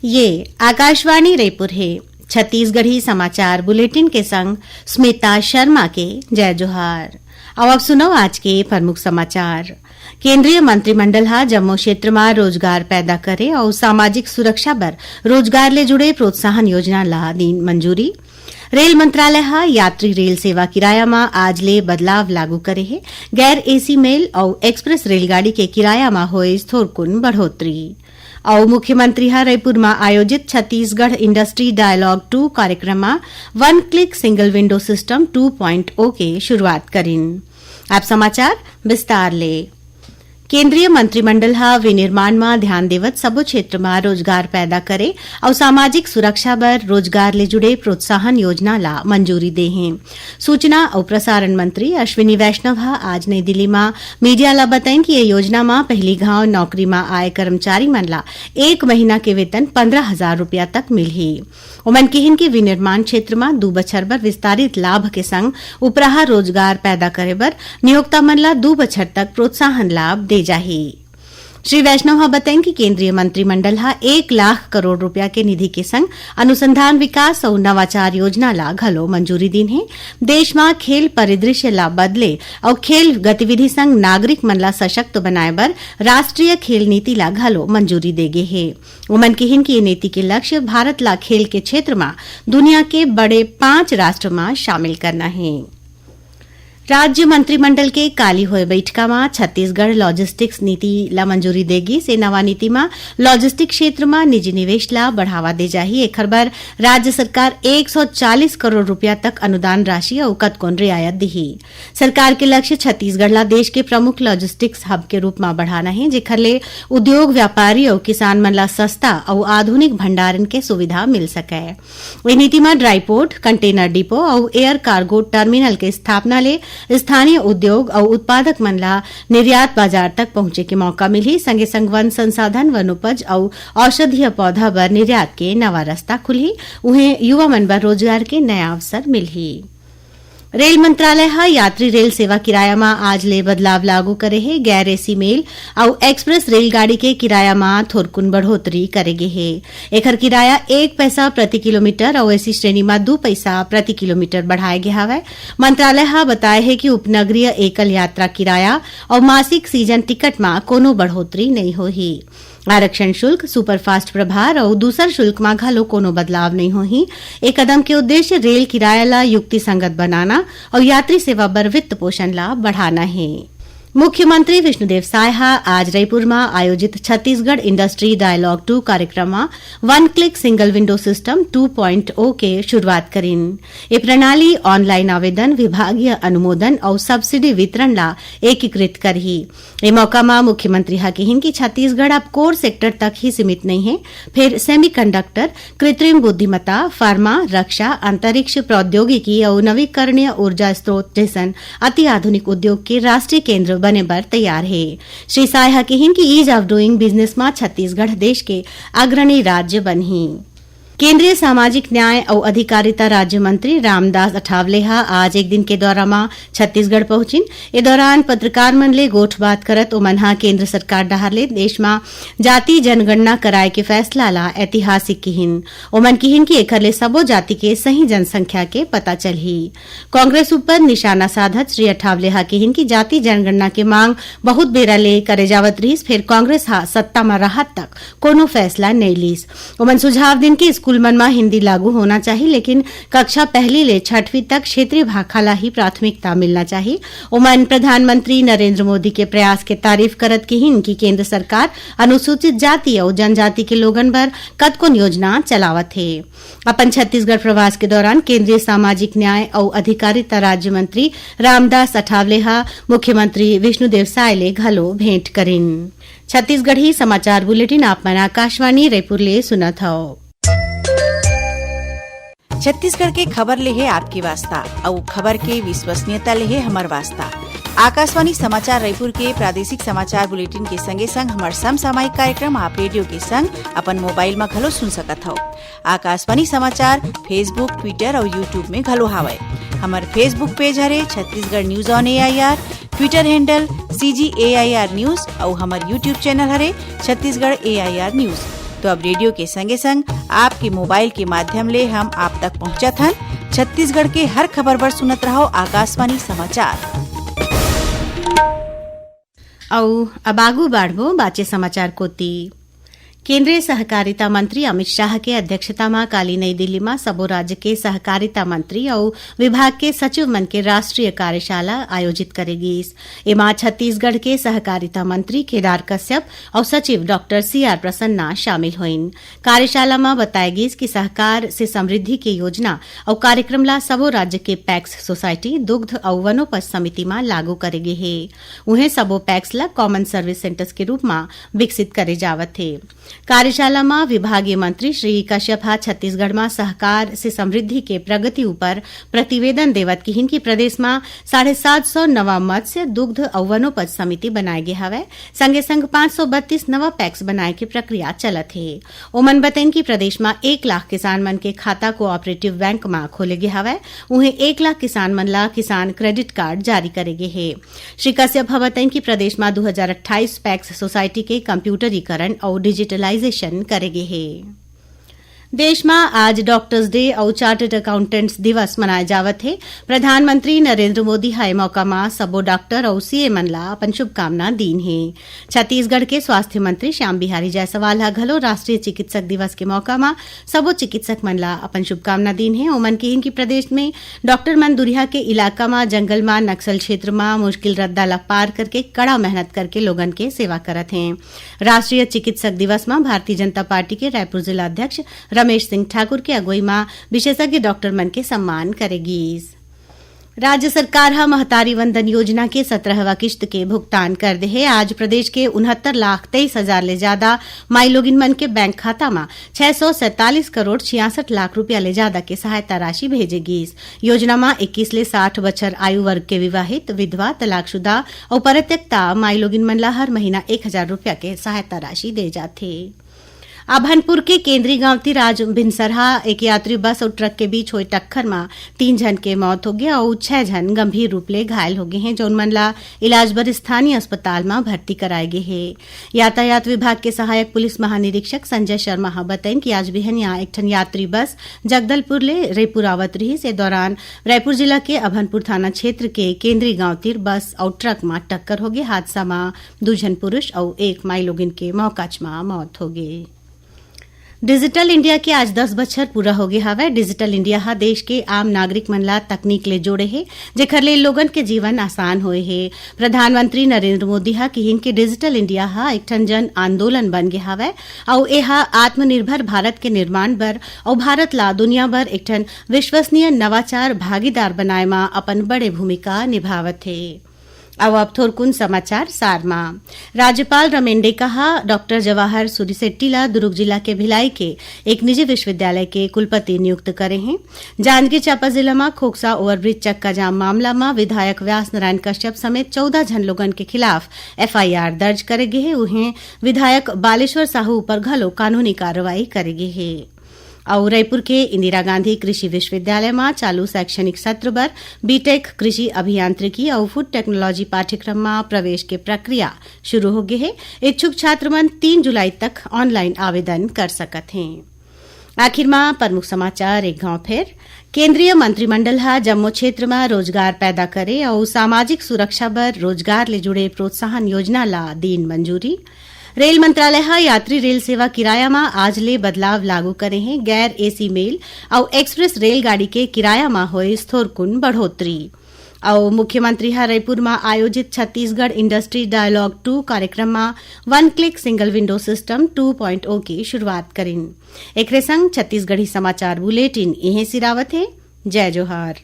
ये आकाशवाणी रायपुर है। छत्तीसगढ़ी समाचार बुलेटिन के संग स्मिता शर्मा के जय जोहार। अब आप सुनो आज के प्रमुख समाचार। केंद्रीय मंत्रिमंडल हा जम्मू क्षेत्र में रोजगार पैदा करे और सामाजिक सुरक्षा बर रोजगार ले जुड़े प्रोत्साहन योजना ला दी मंजूरी। रेल मंत्रालय हा यात्री रेल सेवा किराया में आज ले बदलाव लागू करे है। गैर एसी मेल और एक्सप्रेस रेलगाड़ी के किराया में होए थोरकुन बढ़ोतरी। और मुख्यमंत्री हा रायपुर में आयोजित छत्तीसगढ़ इंडस्ट्री डायलॉग 2 कार्यक्रम में वन क्लिक सिंगल विंडो सिस्टम 2.0 के शुरुआत करीन। आप समाचार विस्तार ले। केंद्रीय मंत्रिमंडल हा विनिर्माण में ध्यान देवत सबो क्षेत्र में रोजगार पैदा करे और सामाजिक सुरक्षा बर रोजगार ले जुड़े प्रोत्साहन योजना ला मंजूरी दे हैं। सूचना और प्रसारण मंत्री अश्विनी वैष्णव हा आज नई दिल्ली में मीडिया ला बताएं कि ये योजना में पहली घाव नौकरी में आए कर्मचारी मन ला 1 महीना के वेतन 15,000 रुपया तक मिलही। उमन किहिन की विनिर्माण क्षेत्र में 2 बछर बर विस्तारित लाभ के संग उपराहा रोजगार पैदा करे बर नियोक्ता मन ला 2 बछर तक प्रोत्साहन लाभ दे जाही। श्री वैष्णव हा बताएं कि केंद्रीय मंत्रिमंडल हा 1 लाख करोड़ रुपया के निधि के संग अनुसंधान विकास और नवाचार योजना ला घलो मंजूरी दीन है। देश में खेल परिदृश्य ला बदले और खेल गतिविधि संग नागरिक मन ला सशक्त बनाए बर राष्ट्रीय खेल नीति ला घलो मंजूरी देगे है। उमन किहिन की ये नीति के लक्ष्य भारत ला खेल के क्षेत्र में दुनिया के बड़े 5 राष्ट्र में शामिल करना है। राज्य मंत्रिमंडल के काली हुए बैठका में छत्तीसगढ़ लॉजिस्टिक्स नीति ला मंजूरी देगी। से नवा नीति में लॉजिस्टिक क्षेत्र में निजी निवेश ला बढ़ावा दे जाही। एखर बर राज्य सरकार 140 करोड़ रुपया तक अनुदान राशि और कतकोन रियायत दीही। सरकार के लक्ष्य छत्तीसगढ़ ला देश के प्रमुख लॉजिस्टिक्स हब के रूप में बढ़ाना है, जेखर ले उद्योग व्यापारी और किसान मन ला सस्ता और आधुनिक भंडारण के सुविधा मिल सके। ये नीति में ड्राई पोर्ट, कंटेनर डिपो और एयर कार्गो टर्मिनल के स्थापना ले स्थानीय उद्योग और उत्पादक मन ला निर्यात बाजार तक पहुंचे के मौका मिली। संगे संग वन संसाधन, वन उपज और औषधीय पौधा बर निर्यात के नवा रास्ता खुली। उन्हें युवा मन बर रोजगार के नया अवसर मिलही। रेल मंत्रालय हा यात्री रेल सेवा किराया में आज ले बदलाव लागू करे है। गैर एसी मेल और एक्सप्रेस रेलगाड़ी के किराया में थोरकुन बढ़ोतरी करेगे है। एकर किराया 1 पैसा प्रति किलोमीटर और एसी श्रेणी में 2 पैसा प्रति किलोमीटर बढ़ाया गया है। मंत्रालय हा बताया है कि उपनगरीय एकल यात्रा किराया और मासिक सीजन टिकट में कोनो बढ़ोतरी नहीं होही। आरक्षण शुल्क, सुपरफास्ट प्रभार और दूसर शुल्क में घलो कोनो बदलाव नहीं होही। एक कदम के उद्देश्य रेल किराया ला युक्ति संगत बनाना और यात्री सेवा बर वित्त पोषण ला बढ़ाना है। मुख्यमंत्री विष्णुदेव साय हा आज रायपुर में आयोजित छत्तीसगढ़ इंडस्ट्री डायलॉग 2 कार्यक्रम में वन क्लिक सिंगल विंडो सिस्टम 2.0 के शुरुआत करीन। ये प्रणाली ऑनलाइन आवेदन, विभागीय अनुमोदन और सब्सिडी वितरण ला एकीकृत करही। ये मौका में मुख्यमंत्री हा कहिन कि छत्तीसगढ़ अब कोर सेक्टर तक ही सीमित नहीं है, फिर सेमीकंडक्टर, कृत्रिम बुद्धिमत्ता, फार्मा, रक्षा, अंतरिक्ष प्रौद्योगिकी और नवीकरणीय ऊर्जा स्रोत जैसन अति आधुनिक उद्योग के राष्ट्रीय केंद्र बने बर तैयार है। श्री साय कहिन कि ईज ऑफ डूइंग बिजनेस में छत्तीसगढ़ देश के अग्रणी राज्य बनही। केंद्रीय सामाजिक न्याय और अधिकारिता राज्य मंत्री रामदास अठावले हा आज एक दिन के दौरा में छत्तीसगढ़ पहुंचिन। ए दौरान पत्रकार मन ले गोठ बात करत ओमन हा केंद्र सरकार डहार ले देश में जाति जनगणना कराए के फैसला ला ऐतिहासिक किहिन। ओमन किहिन कि एखर ले सबो जाति के सही जनसंख्या के पता चलही। कांग्रेस ऊपर निशाना साधत श्री अठावले हा किहिन कि जाति जनगणना के मांग बहुत बेरा ले करे जावत रहीस, फिर कांग्रेस हा सत्ता में रहत तक कोनो फैसला नहीं लीस। ओमन सुझाव दिन कि स्कूल मन में हिंदी लागू होना चाहिए, लेकिन कक्षा 1 ले 6वीं तक क्षेत्रीय भाषा ला ही प्राथमिकता मिलना चाहिए। ओमन प्रधानमंत्री नरेंद्र मोदी के प्रयास के तारीफ करत किहिन कि केंद्र सरकार अनुसूचित जाति और जनजाति के लोगन बर कतकोन योजना चलावत है। अपन छत्तीसगढ़ प्रवास के दौरान केंद्रीय सामाजिक न्याय और अधिकारिता राज्य मंत्री रामदास अठावले हा मुख्यमंत्री विष्णुदेव साय ले घलो भेंट करिन। छत्तीसगढ़ी समाचार बुलेटिन आप मन आकाशवाणी रायपुर ले सुनत हव। छत्तीसगढ़ के खबर ले है आपकी वास्ता और खबर के विश्वसनीयता ले है हमार वास्ता। आकाशवाणी समाचार रायपुर के प्रादेशिक समाचार बुलेटिन के संगे संग हमार समसामयिक कार्यक्रम आप रेडियो के संग अपन मोबाइल में घलो सुन सकत हो। आकाशवाणी समाचार फेसबुक, ट्विटर और यूट्यूब में घलो हावय। हमार फेसबुक पेज हरे Chhattisgarh news on AIR, Twitter handle CGAIR news और हमार यूट्यूब चैनल हरे छत्तीसगढ़ AIR न्यूज। तो अब रेडियो के संगे संग आपके मोबाइल के माध्यम ले हम आप तक पहुँचत हन। छत्तीसगढ़ के हर खबर बर सुनत रहो आकाशवाणी समाचार। अब आगू बाढ़बो बाचे समाचार कोती। केंद्रीय सहकारिता मंत्री अमित शाह के अध्यक्षता में काली नई दिल्ली में सबो राज्य के सहकारिता मंत्री और विभाग के सचिव मन के राष्ट्रीय कार्यशाला आयोजित करेगी। एमा छत्तीसगढ़ के सहकारिता मंत्री केदार कश्यप और सचिव डॉक्टर सीआर प्रसन्ना शामिल हुईन। कार्यशाला में बताएगी कि सहकार से समृद्धि की योजना और कार्यक्रम ला सबो राज्य के पैक्स सोसाइटी, दुग्ध और वनोपज समिति में लागू करेगी है। उन्हें सबो पैक्स ला कॉमन सर्विस सेंटर्स के रूप में विकसित करे जावत है। कार्यशाला में विभागीय मंत्री श्री कश्यप छत्तीसगढ़ में सहकार से समृद्धि के प्रगति ऊपर प्रतिवेदन देवत की हिन की प्रदेश में 750 नवा मत्स्य, दुग्ध और वनोपज समिति बनाए गए हवे। संगे संग 532 नवा पैक्स बनाए की प्रक्रिया चलत है। ओमन बतैन की प्रदेश में 1 लाख किसान मन के खाता कोऑपरेटिव बैंक में खोले गए हवे। उन्हें 1 लाख किसान मन ला किसान क्रेडिट कार्ड जारी करे गए है। श्री कश्यप बतैन की प्रदेश में 2028 पैक्स सोसाइटी के कंप्यूटरीकरण और डिजिटलाइजेशन करेगे है। देश में आज डॉक्टर्स डे और चार्टर्ड अकाउंटेंट्स दिवस मनाया जावत है। प्रधानमंत्री नरेंद्र मोदी हाई मौका में सबो डॉक्टर और सीए मन ला अपन शुभकामना दीन है। छत्तीसगढ़ के स्वास्थ्य मंत्री श्याम बिहारी जायसवाल हा घलो राष्ट्रीय चिकित्सक दिवस के मौका में सबो चिकित्सक मन ला अपन शुभकामना दीन है। ओमन के हिन की प्रदेश में डॉक्टर मन दुरिया के इलाका में जंगल में नक्सल क्षेत्र में मुश्किल रद्दा ला पार करके कड़ा मेहनत करके लोगन के सेवा करत हैं। राष्ट्रीय चिकित्सक दिवस में भारतीय जनता पार्टी के रायपुर जिला अध्यक्ष रमेश सिंह ठाकुर के अगुवाई में विशेषज्ञ डॉक्टर मन के सम्मान करेगी। राज्य सरकार महतारी वंदन योजना के 17वां किश्त के भुगतान कर दे है। आज प्रदेश के 69,23,000 ले ज्यादा माई लोगिन मन के बैंक खाता में 647 करोड़ 66 लाख रुपया ले ज्यादा के सहायता राशि भेजेगी। योजना में 21 ले 60 बछर आयु वर्ग के विवाहित, विधवा, तलाकशुदा और परित्यक्ता माई लोगिन मन ला हर महीना 1,000 रुपया के सहायता राशि दे जाथे। अभनपुर के केंद्रीय गांव तिराज भिनसरहा एक यात्री बस और ट्रक के बीच हुई टक्कर में 3 जन के मौत हो गया और 6 जन गंभीर रूप ले घायल हो गए हैं, जो मन ला इलाज बर स्थानीय अस्पताल में भर्ती कराए गए हैं। यातायात विभाग के सहायक पुलिस महानिरीक्षक संजय शर्मा बताइन कि आज बिहनिया एक ठन यात्री बस जगदलपुर ले रेपुर आवत रही। से दौरान रायपुर जिला के अभनपुर थाना क्षेत्र के केंद्रीय गांव तिर बस और ट्रक में टक्कर हो गई। हादसा में 2 जन पुरुष और 1 माई लोगिन के मौकाच में मौत हो गई। डिजिटल इंडिया के आज 10 बछर पूरा हो गया हवे। डिजिटल इंडिया हा देश के आम नागरिक मन ला तकनीक ले जोड़े है, जेखर ले लोगन के जीवन आसान होए है। प्रधानमंत्री नरेंद्र मोदी हा कहिन कि डिजिटल इंडिया हा एक ठन जन आंदोलन बन गया हवे और एहा आत्मनिर्भर भारत के निर्माण बर और भारत ला दुनिया भर एक ठन विश्वसनीय नवाचार भागीदार बनाए मा अपन बड़े भूमिका निभावत है। अब थोरकुन समाचार सारमा। राज्यपाल रमेंडे कहा डॉक्टर जवाहर सूरीसेट्टी ला दुर्ग जिला के भिलाई के एक निजी विश्वविद्यालय के कुलपति नियुक्त करे हैं। जांजगीर चांपा जिला में खोखसा ओवरब्रिज चक्का जाम मामला में विधायक व्यास नारायण कश्यप समेत 14 जन लोगन के खिलाफ एफआईआर दर्ज करे गए है। उन्हें विधायक बालेश्वर साहू पर घलो कानूनी कार्रवाई करे गई है। और रायपुर के इंदिरा गांधी कृषि विश्वविद्यालय में चालू शैक्षणिक सत्र पर बीटेक कृषि अभियांत्रिकी और फूड टेक्नोलॉजी पाठ्यक्रम में प्रवेश की प्रक्रिया शुरू हो गई है। इच्छुक छात्र मन 3 जुलाई तक ऑनलाइन आवेदन कर सकत हैं। आखिर में प्रमुख समाचार एक गांव फिर। केंद्रीय मंत्रिमंडल हा जम्मू क्षेत्र में रोजगार पैदा करे और सामाजिक सुरक्षा पर रोजगार ले जुड़े प्रोत्साहन योजना ला दीन मंजूरी। रेल मंत्रालय हा यात्री रेल सेवा किराया में आज ले बदलाव लागू करे हैं। गैर एसी मेल और एक्सप्रेस रेलगाड़ी के किराया में होए थोरकुन बढ़ोतरी। और मुख्यमंत्री हा रायपुर में आयोजित छत्तीसगढ़ इंडस्ट्री डायलॉग 2 कार्यक्रम में 1 क्लिक सिंगल विंडो सिस्टम 2.0 की शुरुआत करें। एक संग छत्तीसगढ़ी समाचार बुलेटिन इहे सिरावत है। जय जोहार।